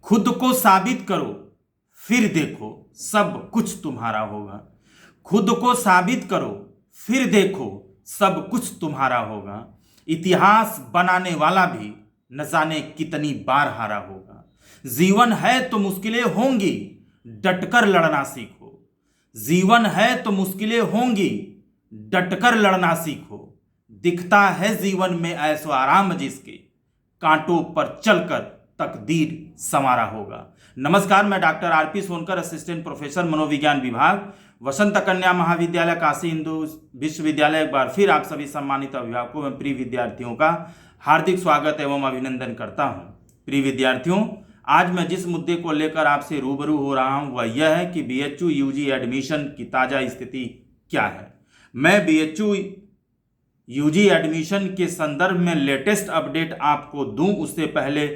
खुद को साबित करो, फिर देखो सब कुछ तुम्हारा होगा। खुद को साबित करो, फिर देखो सब कुछ तुम्हारा होगा। इतिहास बनाने वाला भी न जाने कितनी बार हारा होगा। जीवन है तो मुश्किलें होंगी, डटकर लड़ना सीखो। जीवन है तो मुश्किलें होंगी, डटकर लड़ना सीखो। दिखता है जीवन में ऐशो आराम जिसके, कांटों पर चलकर तकदीर संवारा होगा। नमस्कार, मैं doctor RP Sonkar, assistant professor मनोविज्ञान विभाग, वसंत कन्या महाविद्यालय काशी हिंदू विश्वविद्यालय। एक बार फिर आप सभी सम्मानित अभिभावकों एवं प्रिय विद्यार्थियों का हार्दिक स्वागत एवं अभिनंदन करता हूं। प्रिय विद्यार्थियों, आज मैं जिस मुद्दे को लेकर आपसे रूबरू हो रहा हूं वह यह है कि बीएचयू यूजी एडमिशन की ताजा स्थिति क्या है। मैं बीएचयू यूजी एडमिशन के संदर्भ में लेटेस्ट अपडेट आपको दूं, उससे पहले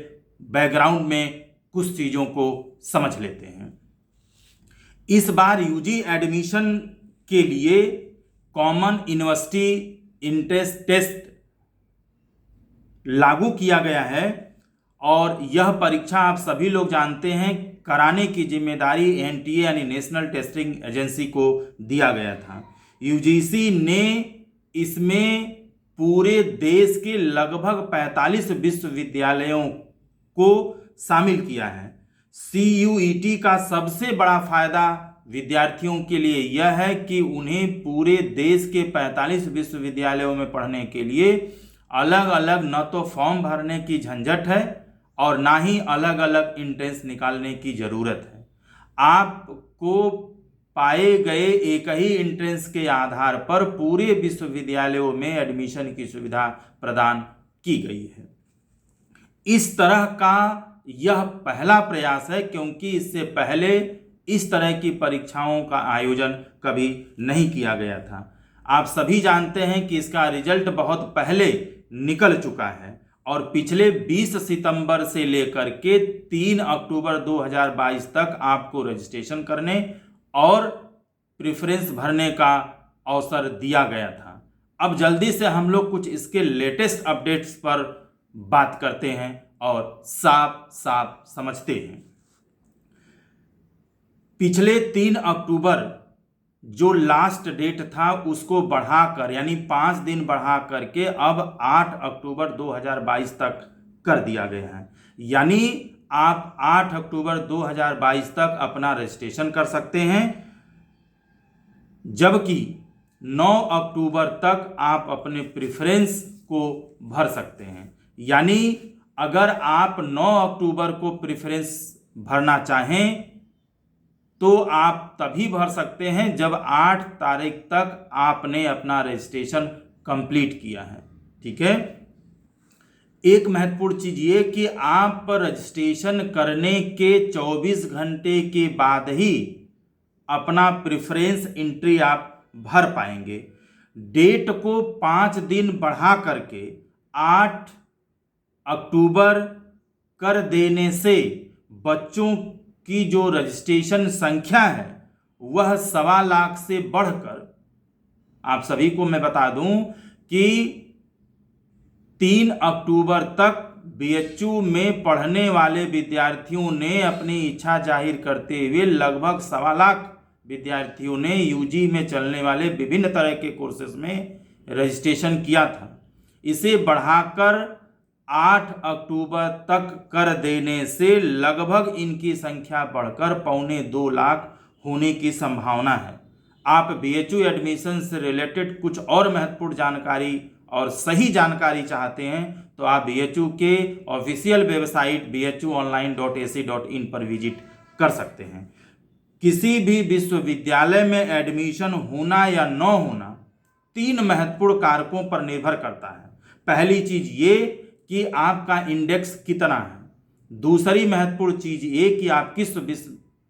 बैकग्राउंड में कुछ चीजों को समझ लेते हैं। इस बार यूजी एडमिशन के लिए कॉमन यूनिवर्सिटी एंट्रेंस टेस्ट लागू किया गया है और यह परीक्षा आप सभी लोग जानते हैं कराने की जिम्मेदारी एनटीए यानी नेशनल टेस्टिंग एजेंसी को दिया गया था। यूजीसी ने इसमें पूरे देश के लगभग 45 विश्वविद्यालयों को शामिल किया है। CUET का सबसे बड़ा फायदा विद्यार्थियों के लिए यह है कि उन्हें पूरे देश के 45 विश्वविद्यालयों में पढ़ने के लिए अलग अलग न तो फॉर्म भरने की झंझट है और ना ही अलग अलग एंट्रेंस निकालने की जरूरत है। आपको पाए गए एक ही एंट्रेंस के आधार पर पूरे विश्वविद्यालयों में एडमिशन की सुविधा प्रदान की गई है। इस तरह का यह पहला प्रयास है, क्योंकि इससे पहले इस तरह की परीक्षाओं का आयोजन कभी नहीं किया गया था। आप सभी जानते हैं कि इसका रिजल्ट बहुत पहले निकल चुका है और पिछले 20 सितंबर से लेकर के 3 अक्टूबर 2022 तक आपको रजिस्ट्रेशन करने और प्रेफरेंस भरने का अवसर दिया गया था। अब जल्दी से हम लोग कुछ इसके लेटेस्ट अपडेट्स पर बात करते हैं और साफ साफ समझते हैं। पिछले 3 अक्टूबर जो लास्ट डेट था उसको बढ़ाकर यानी 5 दिन बढ़ा करके अब 8 अक्टूबर 2022 तक कर दिया गया है। यानी आप 8 अक्टूबर 2022 तक अपना रजिस्ट्रेशन कर सकते हैं, जबकि 9 अक्टूबर तक आप अपने प्रेफरेंस को भर सकते हैं। यानी अगर आप 9 अक्टूबर को प्रेफरेंस भरना चाहें तो आप तभी भर सकते हैं जब 8 तारीख तक आपने अपना रजिस्ट्रेशन कंप्लीट किया है। ठीक है। एक महत्वपूर्ण चीज ये कि आप रजिस्ट्रेशन करने के 24 घंटे के बाद ही अपना प्रेफरेंस एंट्री आप भर पाएंगे। डेट को 5 दिन बढ़ा करके 8 अक्टूबर कर देने से बच्चों की जो रजिस्ट्रेशन संख्या है वह 1.25 लाख से बढ़कर, आप सभी को मैं बता दूं कि 3 अक्टूबर तक बीएचयू में पढ़ने वाले विद्यार्थियों ने अपनी इच्छा जाहिर करते हुए लगभग 1.25 लाख विद्यार्थियों ने यूजी में चलने वाले विभिन्न तरह के कोर्सेज में रजिस्ट्रेशन किया था। इसे बढ़ाकर 8 अक्टूबर तक कर देने से लगभग इनकी संख्या बढ़कर 1.25 लाख होने की संभावना है। आप बीएचयू एडमिशन से रिलेटेड कुछ और महत्वपूर्ण जानकारी और सही जानकारी चाहते हैं तो आप बीएचयू के ऑफिशियल वेबसाइट bhuonline.ac.in पर विजिट कर सकते हैं। किसी भी विश्वविद्यालय में एडमिशन होना या न होना 3 महत्वपूर्ण कारकों पर निर्भर करता है। पहली चीज ये कि आपका इंडेक्स कितना है। दूसरी महत्वपूर्ण चीज ये कि आप किस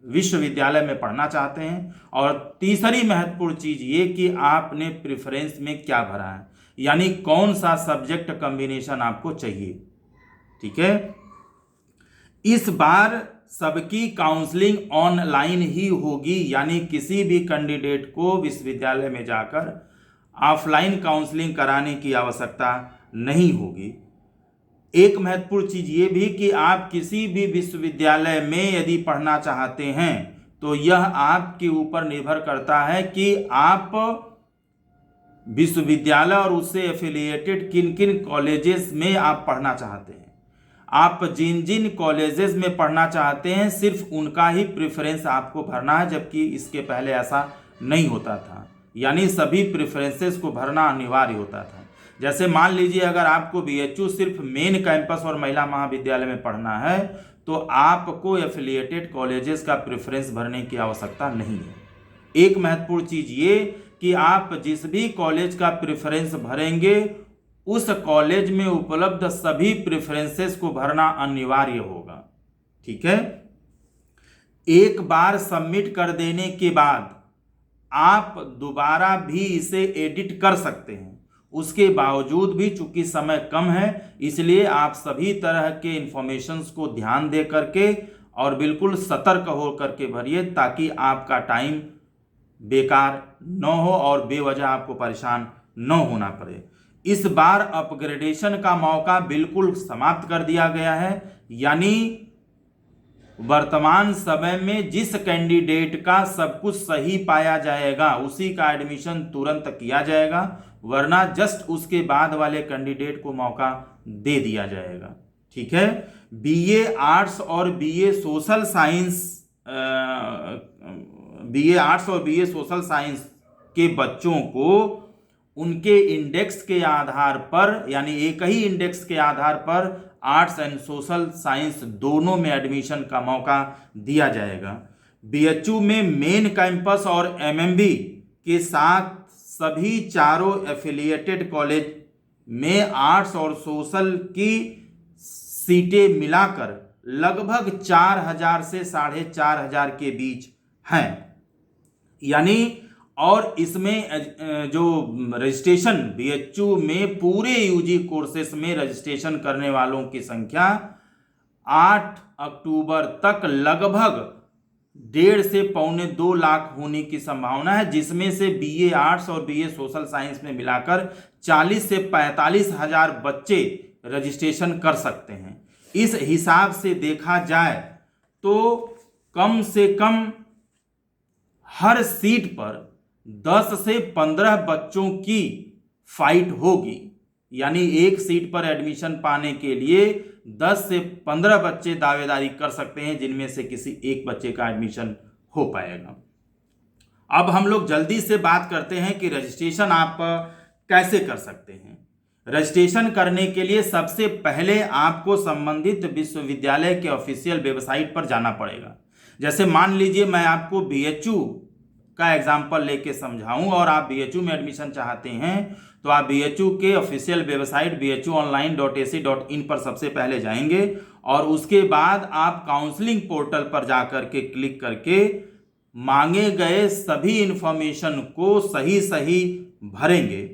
विश्वविद्यालय में पढ़ना चाहते हैं और तीसरी महत्वपूर्ण चीज ये कि आपने प्रेफरेंस में क्या भरा है, यानी कौन सा सब्जेक्ट कॉम्बिनेशन आपको चाहिए। ठीक है। इस बार सबकी काउंसलिंग ऑनलाइन ही होगी, यानी किसी भी कैंडिडेट को विश्वविद्यालय में जाकर ऑफलाइन काउंसलिंग कराने की आवश्यकता नहीं होगी। एक महत्वपूर्ण चीज ये भी कि आप किसी भी विश्वविद्यालय में यदि पढ़ना चाहते हैं तो यह आपके ऊपर निर्भर करता है कि आप विश्वविद्यालय और उससे एफिलिएटेड किन किन कॉलेजेस में आप पढ़ना चाहते हैं। आप जिन जिन कॉलेजेस में पढ़ना चाहते हैं सिर्फ उनका ही प्रेफरेंस आपको भरना है, जबकि इसके पहले ऐसा नहीं होता था, यानी सभी प्रेफरेंसेस को भरना अनिवार्य होता था। जैसे मान लीजिए अगर आपको बीएचयू सिर्फ मेन कैंपस और महिला महाविद्यालय में पढ़ना है तो आपको एफिलिएटेड कॉलेजेस का प्रेफरेंस भरने की आवश्यकता नहीं है। एक महत्वपूर्ण चीज ये कि आप जिस भी कॉलेज का प्रेफरेंस भरेंगे उस कॉलेज में उपलब्ध सभी प्रेफरेंसेस को भरना अनिवार्य होगा। ठीक है, एक बार सबमिट कर देने के बाद आप दोबारा भी इसे एडिट कर सकते हैं। उसके बावजूद भी चूंकि समय कम है इसलिए आप सभी तरह के इंफॉर्मेशंस को ध्यान दे करके और बिल्कुल सतर्क हो करके भरिए ताकि आपका टाइम बेकार न हो और बेवजह आपको परेशान न होना पड़े। इस बार अपग्रेडेशन का मौका बिल्कुल समाप्त कर दिया गया है, यानी वर्तमान समय में जिस कैंडिडेट का सब कुछ सही पाया जाएगा उसी का एडमिशन तुरंत किया जाएगा, वरना जस्ट उसके बाद वाले कैंडिडेट को मौका दे दिया जाएगा। ठीक है, बीए आर्ट्स और बीए सोशल साइंस के बच्चों को उनके इंडेक्स के आधार पर, यानी एक ही इंडेक्स के आधार पर आर्ट्स एंड सोशल साइंस दोनों में एडमिशन का मौका दिया जाएगा। बीएचयू में मेन कैंपस और एमएमबी के साथ सभी चारों एफिलिएटेड कॉलेज में आर्ट्स और सोशल की सीटें मिलाकर लगभग 4000 से 4500 के बीच हैं, यानी और इसमें जो रजिस्ट्रेशन बीएचयू में पूरे यूजी कोर्सेस में रजिस्ट्रेशन करने वालों की संख्या 8 अक्टूबर तक लगभग 1.5 से 1.25 लाख होने की संभावना है, जिसमें से बीए आर्ट्स और बीए सोशल साइंस में मिलाकर 40 से 45 हजार बच्चे रजिस्ट्रेशन कर सकते हैं। इस हिसाब से देखा जाए तो कम से कम हर सीट पर 10 से 15 बच्चों की फाइट होगी, यानी एक सीट पर एडमिशन पाने के लिए 10 से 15 बच्चे दावेदारी कर सकते हैं, जिनमें से किसी एक बच्चे का एडमिशन हो पाएगा। अब हम लोग जल्दी से बात करते हैं कि रजिस्ट्रेशन आप कैसे कर सकते हैं। रजिस्ट्रेशन करने के लिए सबसे पहले आपको संबंधित विश्वविद्यालय के ऑफिशियल वेबसाइट पर जाना पड़ेगा। जैसे मान लीजिए मैं आपको बीएचयू का एग्जाम्पल लेके समझाऊं और आप बीएचयू में एडमिशन चाहते हैं तो आप बीएचयू के ऑफिशियल वेबसाइट bhuonline.ac.in पर सबसे पहले जाएंगे और उसके बाद आप काउंसलिंग पोर्टल पर जाकर के क्लिक करके मांगे गए सभी इंफॉर्मेशन को सही सही भरेंगे।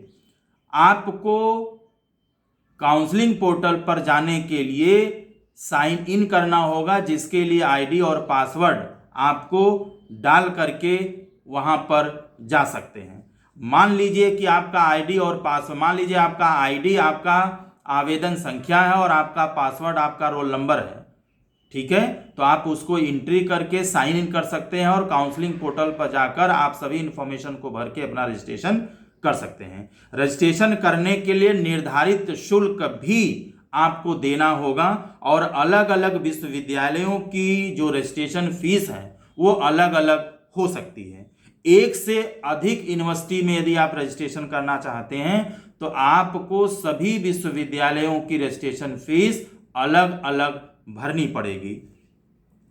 आपको काउंसलिंग पोर्टल पर जाने के लिए साइन इन करना होगा, जिसके लिए आईडी और पासवर्ड आपको डाल करके वहां पर जा सकते हैं। मान लीजिए कि आपका आईडी और पासवर्ड, मान लीजिए आपका आईडी आपका आवेदन संख्या है और आपका पासवर्ड आपका रोल नंबर है, ठीक है, तो आप उसको एंट्री करके साइन इन कर सकते हैं और काउंसलिंग पोर्टल पर जाकर आप सभी इंफॉर्मेशन को भर के अपना रजिस्ट्रेशन कर सकते हैं। रजिस्ट्रेशन करने के लिए निर्धारित शुल्क भी आपको देना होगा और अलग अलग विश्वविद्यालयों की जो रजिस्ट्रेशन फीस है वो अलग अलग हो सकती है। एक से अधिक यूनिवर्सिटी में यदि आप रजिस्ट्रेशन करना चाहते हैं तो आपको सभी विश्वविद्यालयों की रजिस्ट्रेशन फीस अलग अलग भरनी पड़ेगी।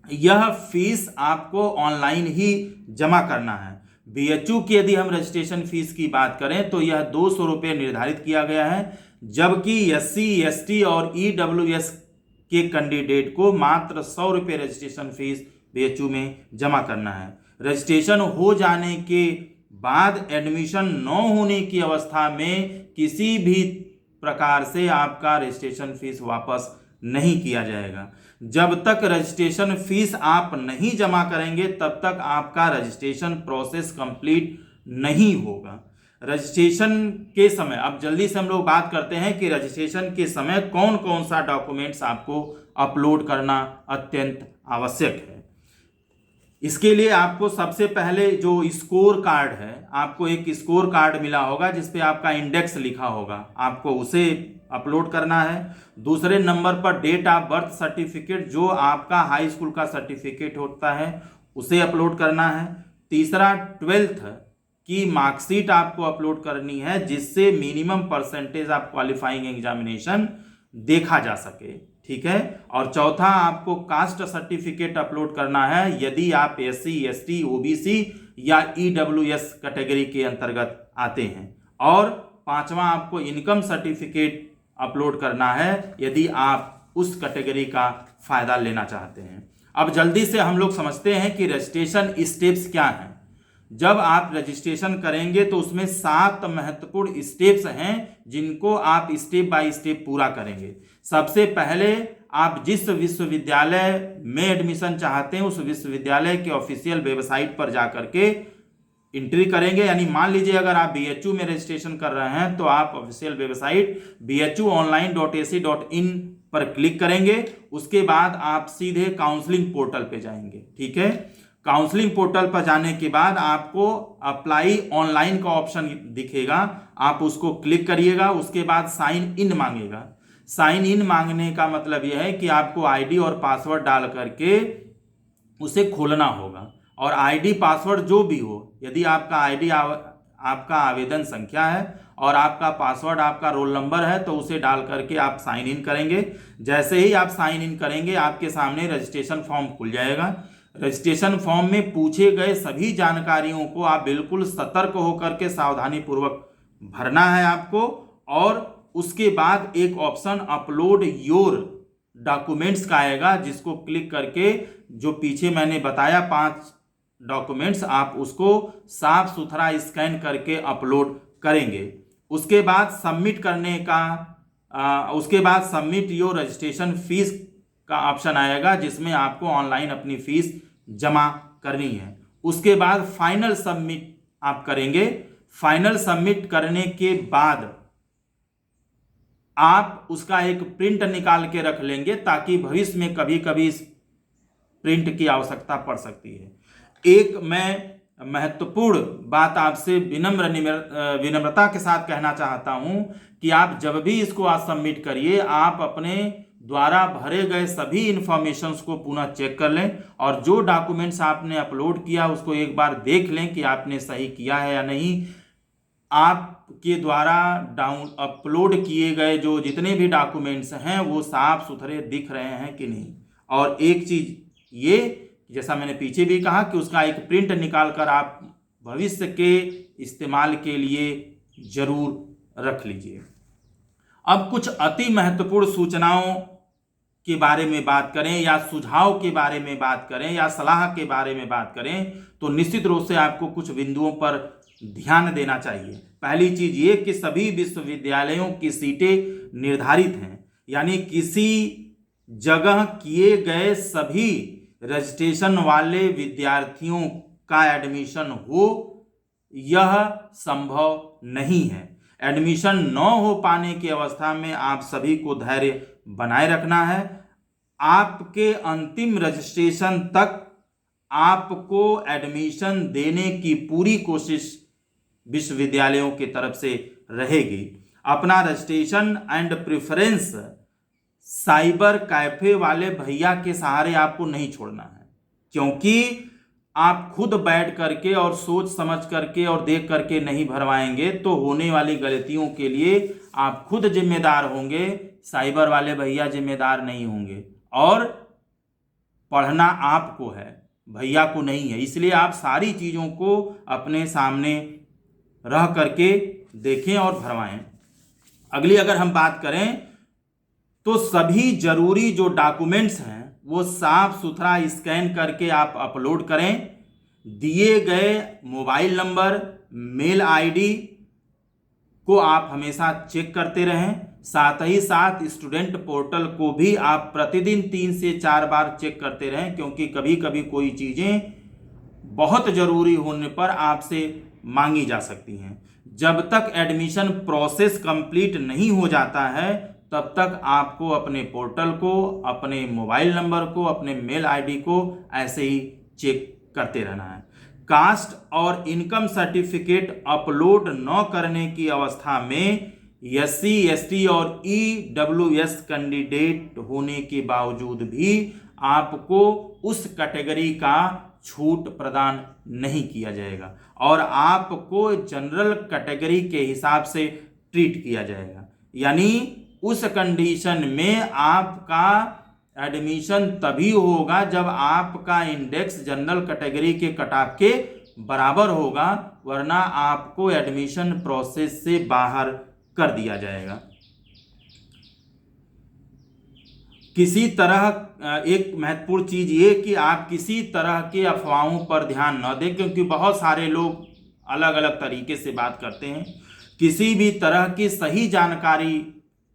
यह फीस आपको ऑनलाइन ही जमा करना है। बीएचयू की यदि हम रजिस्ट्रेशन फीस की बात करें तो यह 200 रुपये निर्धारित किया गया है, जबकि एससी, एसटी और ईडब्ल्यूएस के कैंडिडेट को मात्र 100 रुपये रजिस्ट्रेशन फीस बीएचयू में जमा करना है। रजिस्ट्रेशन हो जाने के बाद एडमिशन न होने की अवस्था में किसी भी प्रकार से आपका रजिस्ट्रेशन फीस वापस नहीं किया जाएगा। जब तक रजिस्ट्रेशन फीस आप नहीं जमा करेंगे तब तक आपका रजिस्ट्रेशन प्रोसेस कंप्लीट नहीं होगा। रजिस्ट्रेशन के समय, अब जल्दी से हम लोग बात करते हैं कि रजिस्ट्रेशन के समय कौन कौन सा डॉक्यूमेंट्स आपको अपलोड करना अत्यंत आवश्यक है। इसके लिए आपको सबसे पहले जो स्कोर कार्ड है, आपको एक स्कोर कार्ड मिला होगा जिस पे आपका इंडेक्स लिखा होगा, आपको उसे अपलोड करना है। दूसरे नंबर पर डेट ऑफ बर्थ सर्टिफिकेट, जो आपका हाई स्कूल का सर्टिफिकेट होता है, उसे अपलोड करना है। तीसरा 12th की मार्कशीट आपको अपलोड करनी है जिससे minimum percentage of qualifying examination देखा जा सके, ठीक है। और चौथा आपको कास्ट सर्टिफिकेट अपलोड करना है यदि आप SC ST OBC या EWS कैटेगरी के अंतर्गत आते हैं। और पांचवा आपको इनकम सर्टिफिकेट अपलोड करना है यदि आप उस कैटेगरी का फायदा लेना चाहते हैं। अब जल्दी से हम लोग समझते हैं कि रजिस्ट्रेशन स्टेप्स क्या हैं। जब आप रजिस्ट्रेशन करेंगे तो उसमें 7 महत्वपूर्ण स्टेप्स हैं जिनको आप स्टेप बाय स्टेप पूरा करेंगे। सबसे पहले आप जिस विश्वविद्यालय में एडमिशन चाहते हैं उस विश्वविद्यालय के ऑफिशियल वेबसाइट पर जाकर के एंट्री करेंगे। यानी मान लीजिए अगर आप BHU में रजिस्ट्रेशन कर रहे हैं तो आप ऑफिशियल वेबसाइट bhuonline.ac.in पर क्लिक करेंगे। उसके बाद आप सीधे काउंसलिंग पोर्टल पे जाएंगे, ठीक है। काउंसलिंग पोर्टल पर जाने के बाद आपको अप्लाई ऑनलाइन का ऑप्शन दिखेगा, आप उसको क्लिक करिएगा। उसके बाद साइन इन मांगेगा। साइन इन मांगने का मतलब यह है कि आपको ID और पासवर्ड डाल करके उसे खोलना होगा। और ID पासवर्ड जो भी हो, यदि आपका ID आपका आवेदन संख्या है और आपका पासवर्ड आपका रोल नंबर है तो उसे डाल करके आप साइन इन करेंगे। जैसे ही आप साइन इन करेंगे आपके सामने रजिस्ट्रेशन फॉर्म खुल जाएगा। रजिस्ट्रेशन फॉर्म में पूछे गए सभी जानकारियों को आप बिल्कुल सतर्क होकर के सावधानी पूर्वक भरना है आपको। और उसके बाद एक ऑप्शन अपलोड योर डॉक्यूमेंट्स का आएगा जिसको क्लिक करके जो पीछे मैंने बताया 5 डॉक्यूमेंट्स आप उसको साफ सुथरा स्कैन करके अपलोड करेंगे। उसके बाद सबमिट करने का उसके बाद सबमिट योर रजिस्ट्रेशन फीस का ऑप्शन आएगा जिसमें आपको ऑनलाइन अपनी फीस जमा करनी है। उसके बाद फाइनल सबमिट आप करेंगे। फाइनल सबमिट करने के बाद आप उसका एक प्रिंट निकाल के रख लेंगे ताकि भविष्य में कभी कभी इस प्रिंट की आवश्यकता पड़ सकती है। एक मैं महत्वपूर्ण बात आपसे विनम्रता के साथ कहना चाहता हूं कि आप जब भी इसको आज सबमिट करिए आप अपने द्वारा भरे गए सभी इंफॉर्मेशंस को पुनः चेक कर लें और जो डॉक्यूमेंट्स आपने अपलोड किया उसको एक बार देख लें कि आपने सही किया है या नहीं। आपके द्वारा अपलोड किए गए जो जितने भी डॉक्यूमेंट्स हैं वो साफ सुथरे दिख रहे हैं कि नहीं। और एक चीज ये, जैसा मैंने पीछे भी कहा कि उसका एक प्रिंट निकाल कर आप भविष्य के इस्तेमाल के लिए जरूर रख लीजिए। अब कुछ अति महत्वपूर्ण सूचनाओं के बारे में बात करें या सुझाव के बारे में बात करें या सलाह के बारे में बात करें तो निश्चित रूप से आपको कुछ बिंदुओं पर ध्यान देना चाहिए। पहली चीज ये कि सभी विश्वविद्यालयों की सीटें निर्धारित हैं, यानी किसी जगह किए गए सभी रजिस्ट्रेशन वाले विद्यार्थियों का एडमिशन हो यह संभव नहीं है। एडमिशन न हो पाने की अवस्था में आप सभी को धैर्य बनाए रखना है। आपके अंतिम रजिस्ट्रेशन तक आपको एडमिशन देने की पूरी कोशिश विश्वविद्यालयों की तरफ से रहेगी। अपना registration and preference cyber cafe वाले भैया के सहारे आपको नहीं छोड़ना है, क्योंकि आप खुद बैठ करके और सोच समझ करके और देख करके नहीं भरवाएंगे तो होने वाली गलतियों के लिए आप खुद जिम्मेदार होंगे, साइबर वाले भैया जिम्मेदार नहीं होंगे। और पढ़ना आपको है, भैया को नहीं है। इसलिए आप सारी चीज़ों को अपने सामने रह करके देखें और भरवाएं। अगली अगर हम बात करें तो सभी जरूरी जो डॉक्यूमेंट्स हैं वो साफ सुथरा स्कैन करके आप अपलोड करें। दिए गए मोबाइल नंबर, मेल आईडी को आप हमेशा चेक करते रहें। साथ ही साथ स्टूडेंट पोर्टल को भी आप प्रतिदिन 3 से 4 बार चेक करते रहें, क्योंकि कभी कभी कोई चीज़ें बहुत ज़रूरी होने पर आपसे मांगी जा सकती हैं। जब तक एडमिशन प्रोसेस कंप्लीट नहीं हो जाता है तब तक आपको अपने पोर्टल को, अपने मोबाइल नंबर को, अपने मेल आईडी को ऐसे ही चेक करते रहना है। कास्ट और इनकम सर्टिफिकेट अपलोड न करने की अवस्था में SC, ST और EWS कैंडिडेट होने के बावजूद भी आपको उस कैटेगरी का छूट प्रदान नहीं किया जाएगा और आपको जनरल कैटेगरी के हिसाब से ट्रीट किया जाएगा। यानी उस कंडीशन में आपका एडमिशन तभी होगा जब आपका इंडेक्स जनरल कैटेगरी के कटऑफ के बराबर होगा, वरना आपको एडमिशन प्रोसेस से बाहर कर दिया जाएगा। किसी तरह एक महत्वपूर्ण चीज ये कि आप किसी तरह के अफवाहों पर ध्यान न दें, क्योंकि बहुत सारे लोग अलग अलग तरीके से बात करते हैं। किसी भी तरह की सही जानकारी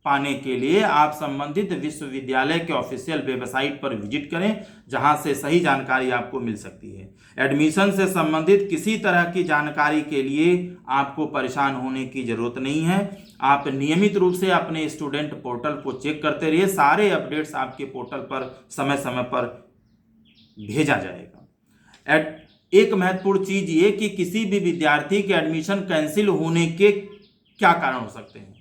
पाने के लिए आप संबंधित विश्वविद्यालय के ऑफिशियल वेबसाइट पर विजिट करें, जहां से सही जानकारी आपको मिल सकती है। एडमिशन से संबंधित किसी तरह की जानकारी के लिए आपको परेशान होने की जरूरत नहीं है। आप नियमित रूप से अपने स्टूडेंट पोर्टल को चेक करते रहिए। सारे अपडेट्स आपके पोर्टल पर समय समय पर भेजा जाएगा। एक महत्वपूर्ण चीज ये कि किसी भी विद्यार्थी के एडमिशन कैंसिल होने के क्या कारण हो सकते हैं।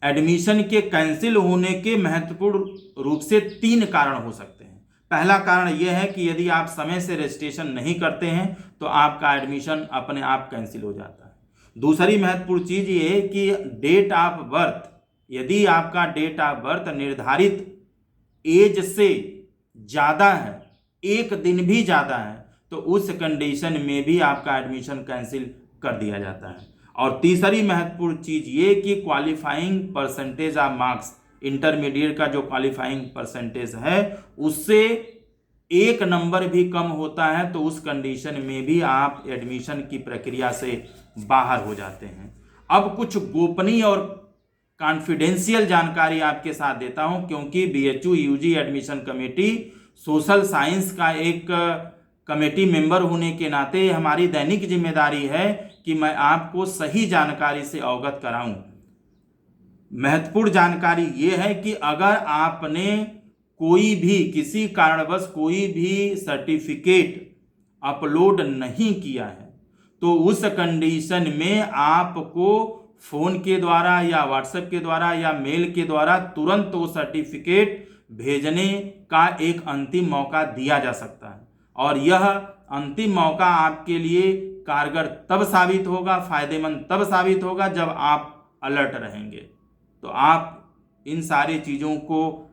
एडमिशन के कैंसिल होने के महत्वपूर्ण रूप से 3 कारण हो सकते हैं। पहला कारण यह है कि यदि आप समय से रजिस्ट्रेशन नहीं करते हैं तो आपका एडमिशन अपने आप कैंसिल हो जाता है। दूसरी महत्वपूर्ण चीज ये है कि डेट ऑफ बर्थ, यदि आपका डेट ऑफ बर्थ निर्धारित एज से ज़्यादा है, 1 दिन भी ज़्यादा है, तो उस कंडीशन में भी आपका एडमिशन कैंसिल कर दिया जाता है। और तीसरी महत्वपूर्ण चीज ये कि qualifying percentage of marks, intermediate का जो क्वालिफाइंग परसेंटेज है उससे 1 नंबर भी कम होता है, तो उस कंडीशन में भी आप एडमिशन की प्रक्रिया से बाहर हो जाते हैं। अब कुछ गोपनीय और कॉन्फिडेंशियल जानकारी आपके साथ देता हूं, क्योंकि BHU UG admission committee social science का एक कमेटी मेंबर होने के नाते हमारी दैनिक जिम्मेदारी है कि मैं आपको सही जानकारी से अवगत कराऊं। महत्वपूर्ण जानकारी ये है कि अगर आपने कोई भी किसी कारणवश कोई भी सर्टिफिकेट अपलोड नहीं किया है तो उस कंडीशन में आपको फ़ोन के द्वारा या व्हाट्सएप के द्वारा या मेल के द्वारा तुरंत वो सर्टिफिकेट भेजने का एक अंतिम मौका दिया जा सकता है। और यह अंतिम मौका आपके लिए कारगर तब साबित होगा, फायदेमंद तब साबित होगा जब आप अलर्ट रहेंगे। तो आप इन सारी चीज़ों को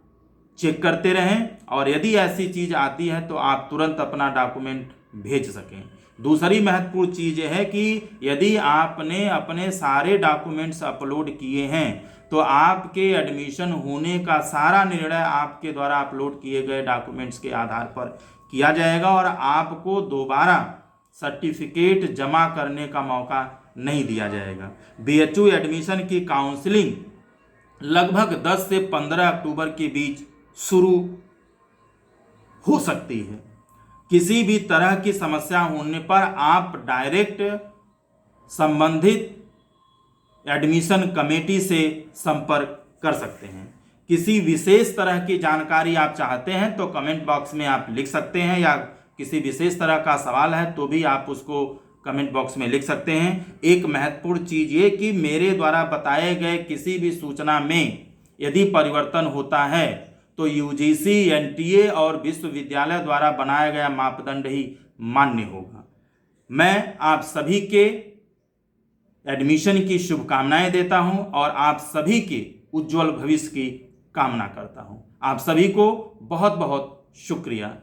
चेक करते रहें और यदि ऐसी चीज़ आती है तो आप तुरंत अपना डॉक्यूमेंट भेज सकें। दूसरी महत्वपूर्ण चीज़ है कि यदि आपने अपने सारे डॉक्यूमेंट्स अपलोड किए हैं तो आपके एडमिशन होने का सारा निर्णय आपके द्वारा अपलोड किए गए डॉक्यूमेंट्स के आधार पर किया जाएगा और आपको दोबारा सर्टिफिकेट जमा करने का मौका नहीं दिया जाएगा। BHU एडमिशन की काउंसलिंग लगभग 10 से 15 अक्टूबर के बीच शुरू हो सकती है। किसी भी तरह की समस्या होने पर आप डायरेक्ट संबंधित एडमिशन कमेटी से संपर्क कर सकते हैं। किसी विशेष तरह की जानकारी आप चाहते हैं तो कमेंट बॉक्स में आप लिख सकते हैं, या किसी विशेष तरह का सवाल है तो भी आप उसको कमेंट बॉक्स में लिख सकते हैं। एक महत्वपूर्ण चीज़ ये कि मेरे द्वारा बताए गए किसी भी सूचना में यदि परिवर्तन होता है तो UGC, NTA और विश्वविद्यालय द्वारा बनाया गया मापदंड ही मान्य होगा। मैं आप सभी के एडमिशन की शुभकामनाएं देता हूं और आप सभी के उज्जवल भविष्य की कामना करता हूं। आप सभी को बहुत बहुत शुक्रिया।